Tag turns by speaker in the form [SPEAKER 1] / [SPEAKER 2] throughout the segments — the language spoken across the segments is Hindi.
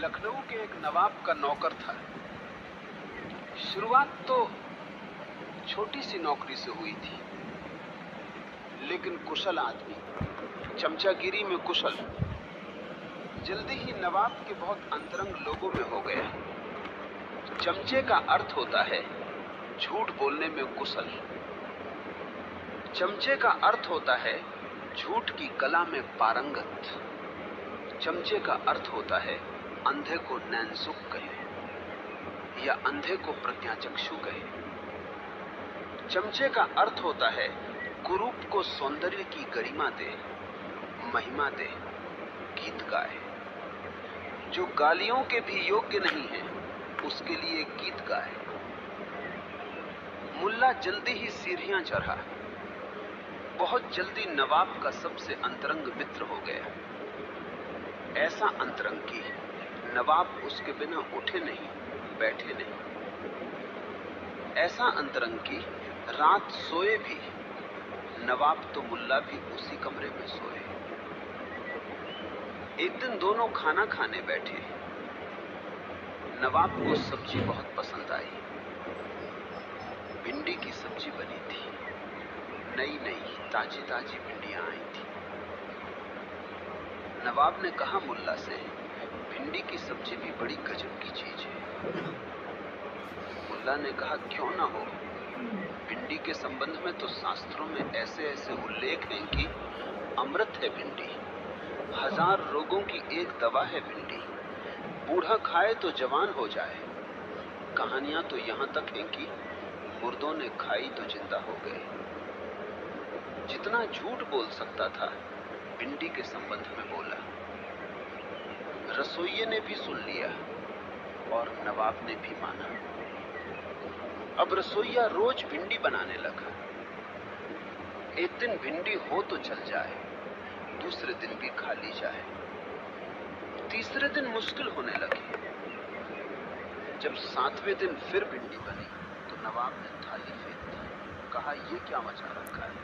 [SPEAKER 1] लखनऊ के एक नवाब का नौकर था। शुरुआत तो छोटी सी नौकरी से हुई थी, लेकिन कुशल आदमी, चमचागिरी में कुशल, जल्दी ही नवाब के बहुत अंतरंग लोगों में हो गया। चमचे का अर्थ होता है झूठ बोलने में कुशल। चमचे का अर्थ होता है झूठ की कला में पारंगत। चमचे का अर्थ होता है अंधे को नैनसुख कहे या अंधे को प्रज्ञाचक्षु कहे। चमचे का अर्थ होता है कुरूप को सौंदर्य की गरिमा दे, महिमा दे, गीत गाए। जो गालियों के भी योग्य नहीं है उसके लिए गीत गाए। मुल्ला जल्दी ही सीढ़ियां चढ़ा, बहुत जल्दी नवाब का सबसे अंतरंग मित्र हो गया। ऐसा अंतरंग कि नवाब उसके बिना उठे नहीं, बैठे नहीं। ऐसा अंतरंग कि रात सोए भी नवाब तो मुल्ला भी उसी कमरे में सोए। एक दिन दोनों खाना खाने बैठे। नवाब को सब्जी बहुत पसंद आई। भिंडी की सब्जी बनी थी, नई नई ताजी ताजी भिंडियां आई थी। नवाब ने कहा मुल्ला से, भिंडी की सब्जी भी बड़ी गजब की चीज है। मुल्ला ने कहा क्यों ना हो, भिंडी के संबंध में तो शास्त्रों में ऐसे ऐसे उल्लेख हैं कि अमृत है भिंडी, 1000 रोगों की एक दवा है भिंडी, बूढ़ा खाए तो जवान हो जाए। कहानियां तो यहां तक हैं कि मुर्दों ने खाई तो जिंदा हो गए। जितना झूठ बोल सकता था भिंडी के संबंध में बोला। रसोइये ने भी सुन लिया और नवाब ने भी माना। अब रसोइया रोज भिंडी बनाने लगा। एक दिन भिंडी हो तो चल जाए, दूसरे दिन भी खा ली जाए, तीसरे दिन मुश्किल होने लगी। जब 7वें दिन फिर भिंडी बनी तो नवाब ने थाली फेंक दी। कहा ये क्या मचा रखा है,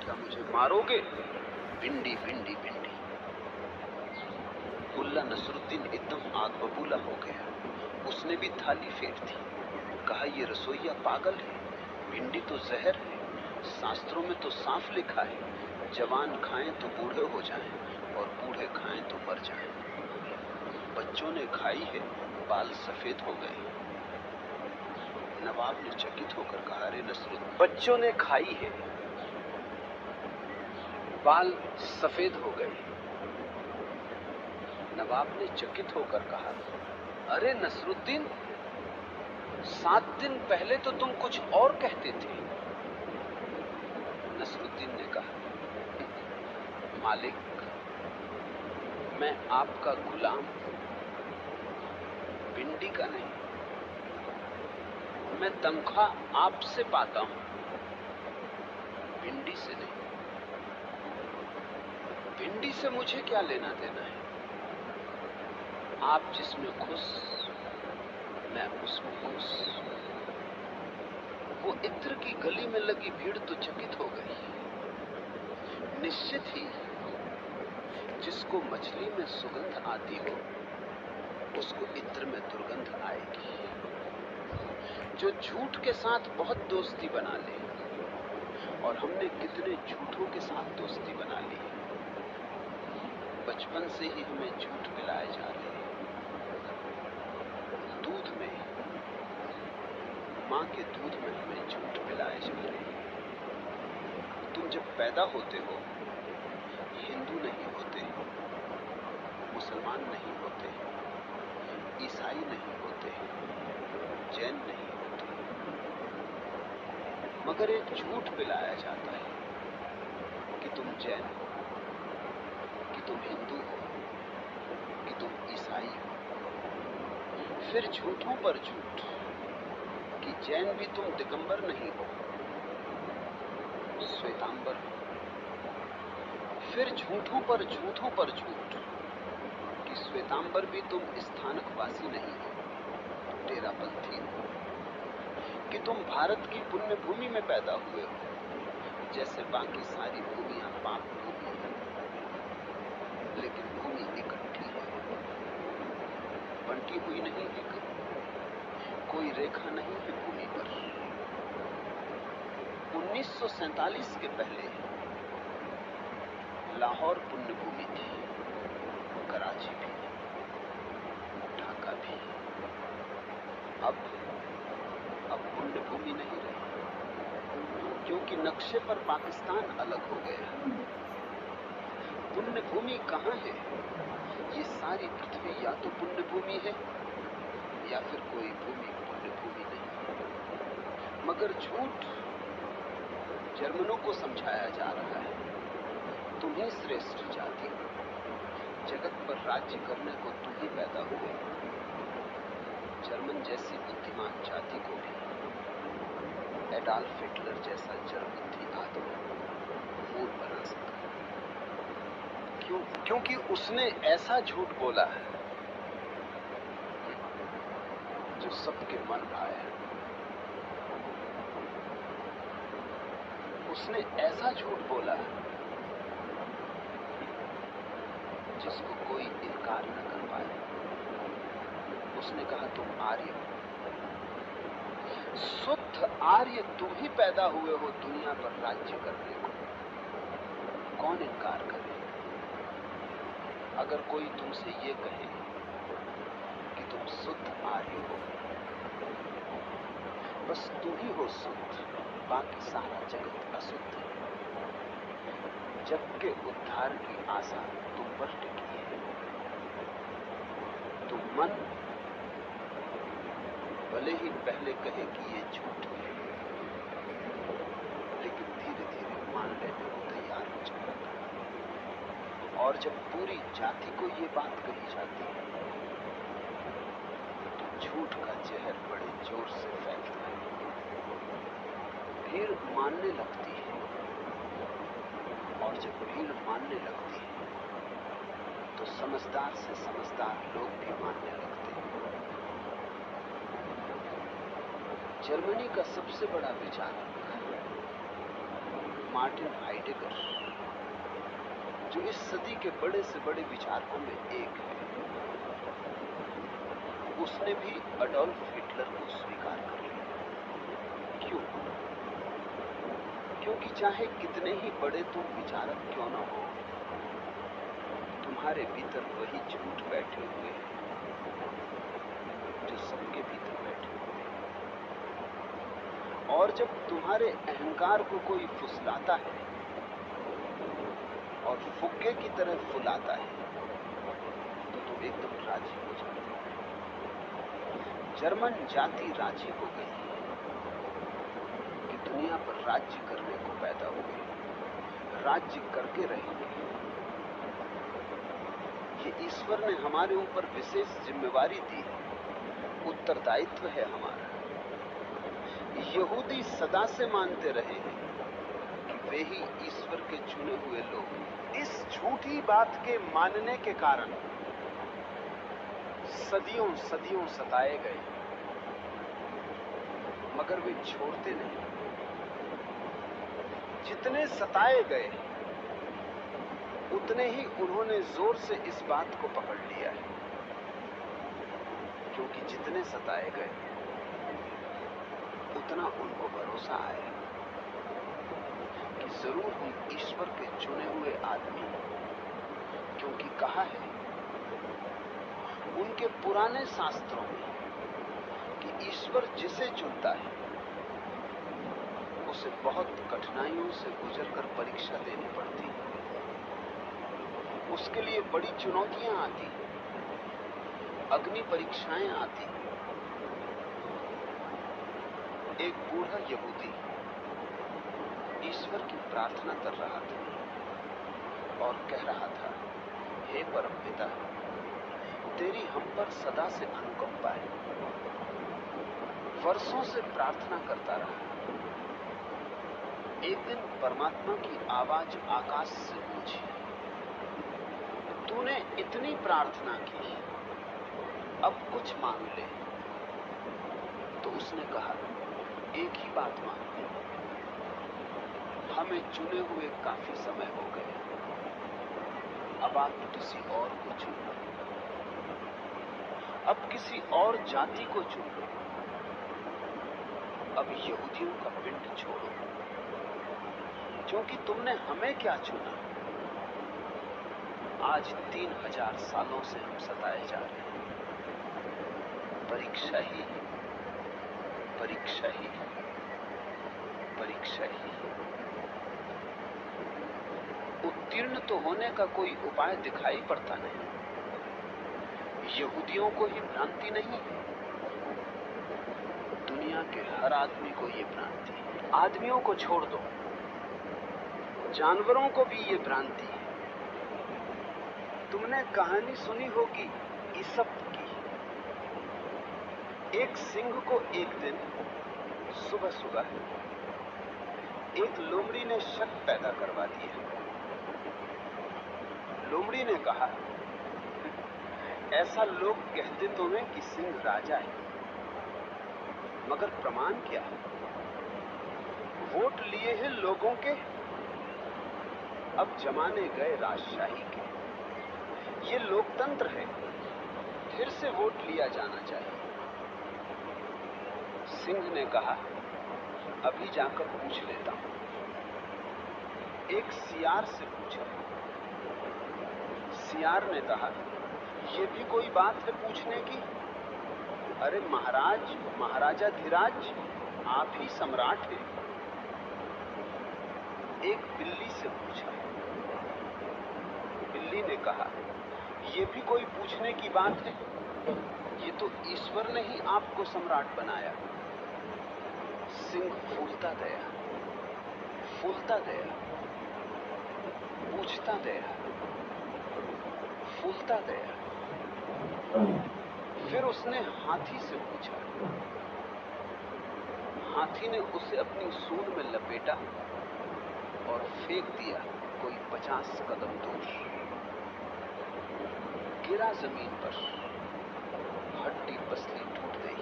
[SPEAKER 1] क्या मुझे मारोगे? भिंडी भिंडी भिंडी। मुल्ला नसरुद्दीन एकदम आग बबूला हो गया। उसने भी थाली फेंक दी। कहा ये रसोइया पागल है, भिंडी तो जहर है। शास्त्रों में तो साफ लिखा है जवान खाएं तो बूढ़े हो जाएं और बूढ़े खाएं तो मर जाएं। बच्चों ने खाई है, बाल सफेद हो गए। नवाब ने चकित होकर कहा, अरे नसरुद्दीन, बच्चों ने खाई है, बाल सफेद हो गए। नवाब ने चकित होकर कहा, अरे नसरुद्दीन, 7 दिन पहले तो तुम कुछ और कहते थे। नसरुद्दीन ने कहा, मालिक, मैं आपका गुलाम, भिंडी का नहीं। मैं तनख्वाह आपसे पाता हूं, भिंडी से नहीं। भिंडी से मुझे क्या लेना देना है? आप जिसमें खुश, मैं उसमें खुश। वो इत्र की गली में लगी भीड़ तो चकित हो गई। निश्चित ही जिसको मछली में सुगंध आती हो उसको इत्र में दुर्गंध आएगी। जो झूठ के साथ बहुत दोस्ती बना ले, और हमने कितने झूठों के साथ दोस्ती बना ली। बचपन से ही हमें झूठ पिलाए जा रहे हैं। दूध में, मां के दूध में हमें झूठ पिलाए जा रहे हैं। तुम जब पैदा होते हो हिंदू नहीं होते, मुसलमान नहीं होते, ईसाई नहीं होते, जैन नहीं होते, मगर एक झूठ पिलाया जाता है कि तुम जैन हो, कि तुम हिंदू हो, कि तुम ईसाई हो। फिर झूठों पर झूठ कि जैन भी तुम दिगंबर नहीं हो, श्वेतांबर हो। फिर झूठों पर झूठ कि श्वेतांबर भी तुम स्थानकवासी नहीं हो, डेरापंथी हो। कि तुम भारत की पुण्य भूमि में पैदा हुए हो, जैसे बाकी सारी भूमियां पाप भूमि है, लेकिन भूमि इकट्ठी है। अंकी हुई नहीं है कहीं, कोई रेखा नहीं है भूमि पर। 1947 के पहले लाहौर पुण्य भूमि थी, कराची भी, ढाका भी। अब पुण्य भूमि नहीं रही, क्योंकि नक्शे पर पाकिस्तान अलग हो गया। पुण्य भूमि कहां है? ये सारी पृथ्वी या तो पुण्य भूमि है या फिर कोई भूमि पुण्य भूमि नहीं। मगर झूठ जर्मनों को समझाया जा रहा है, तुम ही श्रेष्ठ जाति हो, जगत पर राज्य करने को तुम ही पैदा हुए। जर्मन जैसी बुद्धिमान जाति को भी एडॉल्फ हिटलर जैसा जड़बुद्धि आदमी मूल बना सका। क्यों? क्योंकि उसने ऐसा झूठ बोला है जो सबके मन भाया। उसने ऐसा झूठ बोला जिसको कोई इनकार न कर पाए। उसने कहा तुम आर्य हो, शुद्ध आर्य तुम ही पैदा हुए हो दुनिया पर राज्य करने को। कौन इनकार करे? अगर कोई तुमसे ये कहे कि तुम शुद्ध आर्य हो, बस तुम ही हो शुद्ध, बाकी सारा जगत अशुद्ध है, जग के उद्धार की आशा तुम पर टिकी है, तो मन भले ही पहले कहे कि ये झूठ है, लेकिन धीरे धीरे मान लेने को तैयार हो जाता है। और जब पूरी जाति को ये बात कही जाती है तो झूठ का जहर बड़े जोर से फैलता है, भीड़ मानने लगती है। और जब भीड़ मानने लगती है तो समझदार से समझदार लोग भी मानने लगते हैं। जर्मनी का सबसे बड़ा विचारक मार्टिन हाइडेगर, जो इस सदी के बड़े से बड़े विचारकों में एक है, उसने भी एडॉल्फ हिटलर को स्वीकार कर लिया। क्यों? क्योंकि चाहे कितने ही बड़े तुम विचारक क्यों न हो, तुम्हारे भीतर वही झूठ बैठे हुए हैं जो सबके भीतर बैठे हुए हैं। और जब तुम्हारे अहंकार को कोई फुसलाता है और फुग्गे की तरह फुलाता है तो तुम एकदम राजी हो जाते हो। जर्मन जाति राजी हो गई कि दुनिया पर राज्य करने को पैदा हुए, राज्य करके रहेंगे। ये ईश्वर ने हमारे ऊपर विशेष जिम्मेवारी दी है, उत्तरदायित्व है हमारा। यहूदी सदा से मानते रहे हैं कि वे ही ईश्वर के चुने हुए लोग। इस झूठी बात के मानने के कारण सदियों सदियों सताए गए, मगर वे छोड़ते नहीं। जितने सताए गए उतने ही उन्होंने जोर से इस बात को पकड़ लिया है, क्योंकि जितने सताए गए उतना उनको भरोसा आया कि जरूर हम ईश्वर के चुने हुए आदमी, क्योंकि कहा है उनके पुराने शास्त्रों में कि ईश्वर जिसे चुनता है उसे बहुत कठिनाइयों से गुजरकर परीक्षा देनी पड़ती है। उसके लिए बड़ी चुनौतियां आती, अग्नि परीक्षाएं आती। एक बूढ़ा यहूदी ईश्वर की प्रार्थना कर रहा था और कह रहा था, हे परमपिता, तेरी हम पर सदा से अनुकंपा है। वर्षों से प्रार्थना करता रहा। एक दिन परमात्मा की आवाज आकाश से गूंजी, तूने इतनी प्रार्थना की, अब कुछ मांग ले। तो उसने कहा, एक ही बात मांगते, हमें चुने हुए काफी समय हो गए, अब आप किसी और को चुनो। अब किसी और जाति को चुन लो, अब यहूदियों का पिंड छोड़ो, क्योंकि तुमने हमें क्या चुना। आज 3000 सालों से हम सताए जा रहे हैं। परीक्षा ही, परीक्षा ही, परीक्षा ही। उत्तीर्ण तो होने का कोई उपाय दिखाई पड़ता नहीं। यहूदियों को ही भ्रांति नहीं है, दुनिया के हर आदमी को ये भ्रांति है। आदमियों को छोड़ दो, जानवरों को भी ये भ्रांति है। तुमने कहानी सुनी होगी ईसप की। एक सिंह को एक दिन सुबह सुबह एक लोमड़ी ने शक पैदा करवा दिया। लोमड़ी ने कहा, ऐसा लोग कहते तो हैं कि सिंह राजा है, मगर प्रमाण क्या है? वोट लिए हैं लोगों के, अब जमाने गए राजशाही के। ये लोकतंत्र है, फिर से वोट लिया जाना चाहिए। सिंह ने कहा, अभी जाकर पूछ लेता हूं। एक सियार से पूछा। सियार ने कहा, ये भी कोई बात है पूछने की? अरे महाराज, महाराजा धीराज, आप ही सम्राट हैं। एक बिल्ली से पूछा। बिल्ली ने कहा, ये भी कोई पूछने की बात है? ये तो ईश्वर ने ही आपको सम्राट बनाया। सिंह फूलता गया, फूलता गया, पूछता गया, फूलता गया। फिर उसने हाथी से पूछा। हाथी ने उसे अपनी सूंड में लपेटा और फेंक दिया कोई 50 कदम दूर। गिरा जमीन पर, हड्डी पसली टूट गई।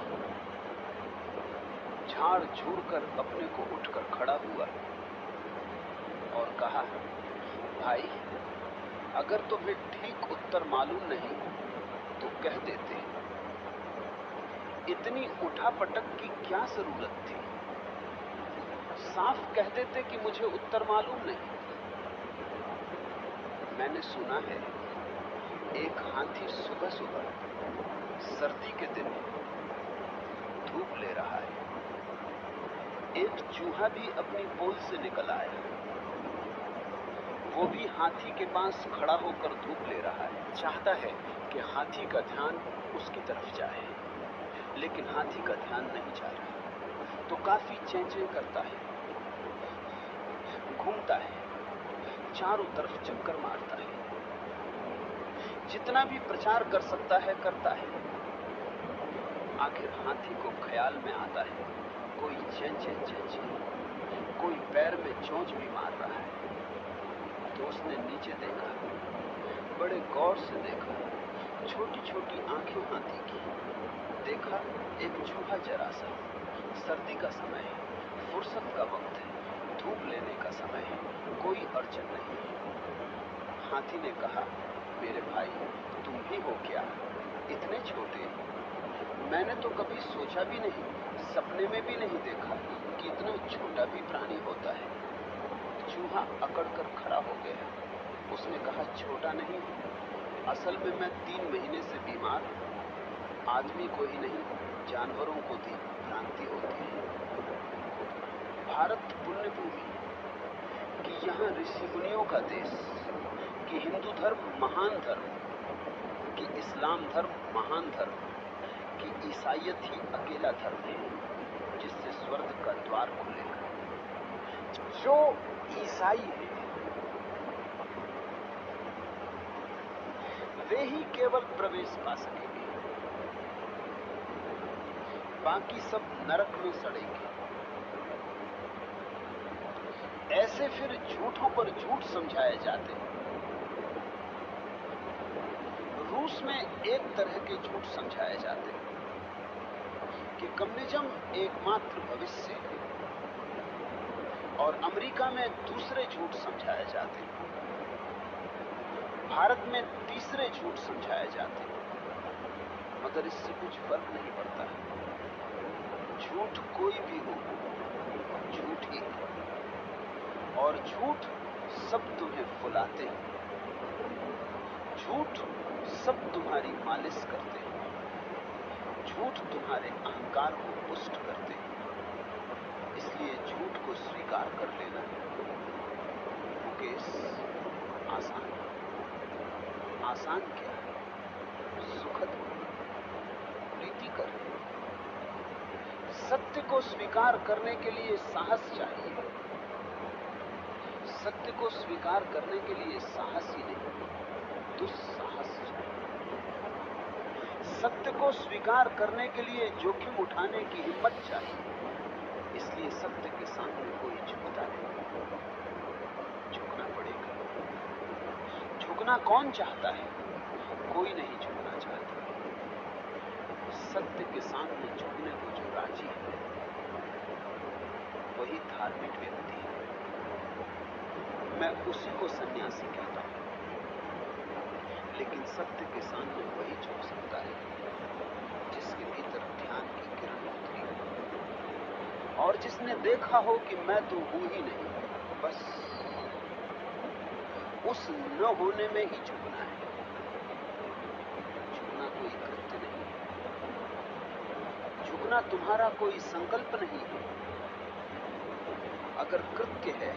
[SPEAKER 1] झाड़ झूड़ कर अपने को उठकर खड़ा हुआ और कहा, भाई, अगर तुम्हें ठीक उत्तर मालूम नहीं तो कह देते। इतनी उठापटक की क्या जरूरत थी? साफ कह देते कि मुझे उत्तर मालूम नहीं। मैंने सुना है एक हाथी सुबह सुबह सर्दी के दिन धूप ले रहा है। एक चूहा भी अपनी पोल से निकल आया, वो भी हाथी के पास खड़ा होकर धूप ले रहा है। चाहता है कि हाथी का ध्यान उसकी तरफ जाए, लेकिन हाथी का ध्यान नहीं जा रहा, तो काफी चेंचें करता है, घूमता है, चारों तरफ चक्कर मारता है, जितना भी प्रचार कर सकता है करता है। आखिर हाथी को ख्याल में आता है कोई चेंचे चेंचे, कोई पैर में चोंच भी मार रहा है। तो उसने नीचे देखा, बड़े गौर से देखा, छोटी छोटी आंखें हाथी की। देखा एक चूहा जरा सा। सर्दी का समय है, फुर्सत का वक्त है, धूप लेने का समय है, कोई अड़चन नहीं है। हाथी ने कहा, मेरे भाई, तुम भी हो क्या? इतने छोटे? मैंने तो कभी सोचा भी नहीं, सपने में भी नहीं देखा कि इतना छोटा भी प्राणी होता है। चूहा अकड़ कर खड़ा हो गया। उसने कहा, छोटा नहीं, असल में मैं 3 महीने से बीमार हूं। आदमी को ही नहीं, जानवरों को भी भ्रांति होती है। भारत पुण्य भूमि, कि यहाँ ऋषि मुनियों का देश, कि हिंदू धर्म महान धर्म, कि इस्लाम धर्म महान धर्म, कि ईसाईयत ही अकेला धर्म है जिससे स्वर्ग का द्वार खुलेगा। जो ईसाई है वे ही केवल प्रवेश पा सकेंगे, बाकी सब नरक में सड़ेंगे। ऐसे फिर झूठों पर झूठ समझाए जाते हैं। रूस में एक तरह के झूठ समझाए जाते हैं कि कम्युनिज्म एकमात्र भविष्य है, और अमेरिका में दूसरे झूठ समझाए जाते हैं। भारत में तीसरे झूठ समझाए जाते हैं। मगर मगर इससे कुछ फर्क नहीं पड़ता है। झूठ कोई भी हो, झूठ ही है, और झूठ सब तुम्हें फुलाते हैं, झूठ सब तुम्हारी मालिश करते हैं, झूठ तुम्हारे अहंकार को पुष्ट करते हैं। इसलिए झूठ को स्वीकार कर लेना मुकेश आसान। आसान क्या है, सुखद, प्रीतिकर। सत्य को स्वीकार करने के लिए साहस चाहिए। सत्य को स्वीकार करने के लिए साहस ही नहीं, दुस्साहस चाहिए। सत्य को स्वीकार करने के लिए जोखिम उठाने की हिम्मत चाहिए। इसलिए सत्य के सामने कोई झुकता नहीं, झुकना पड़ेगा। झुकना कौन चाहता है? कोई नहीं झुकना चाहता। सत्य के सामने झुकने को जो राजी है वही धार्मिक व्यक्ति है। मैं उसी को सन्यासी कहता हूं। लेकिन सत्य के सामने वही झुक सकता है जिसके भीतर ध्यान की किरण उतरी हो और जिसने देखा हो कि मैं तो हूं ही नहीं, बस उस न होने में ही झुकना है। झुकना कोई कृत्य नहीं है, झुकना तुम्हारा कोई संकल्प नहीं है। अगर कृत्य है,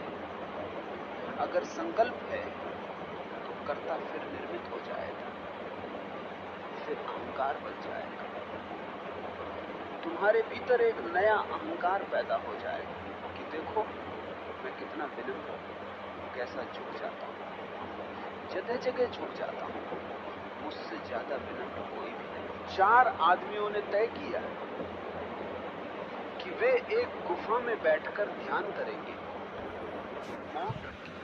[SPEAKER 1] अगर संकल्प है, तो कर्ता फिर निर्मित हो जाएगा, फिर अहंकार बन जाएगा। तुम्हारे भीतर एक नया अहंकार पैदा हो जाएगा कि देखो मैं कितना विनम्र, कैसा झुक जाता हूं, जगह जगह झुक जाता हूं, मुझसे ज्यादा विनम्र कोई भी नहीं। 4 आदमियों ने तय किया कि वे एक गुफा में बैठकर ध्यान करेंगे, मौन रखेंगे।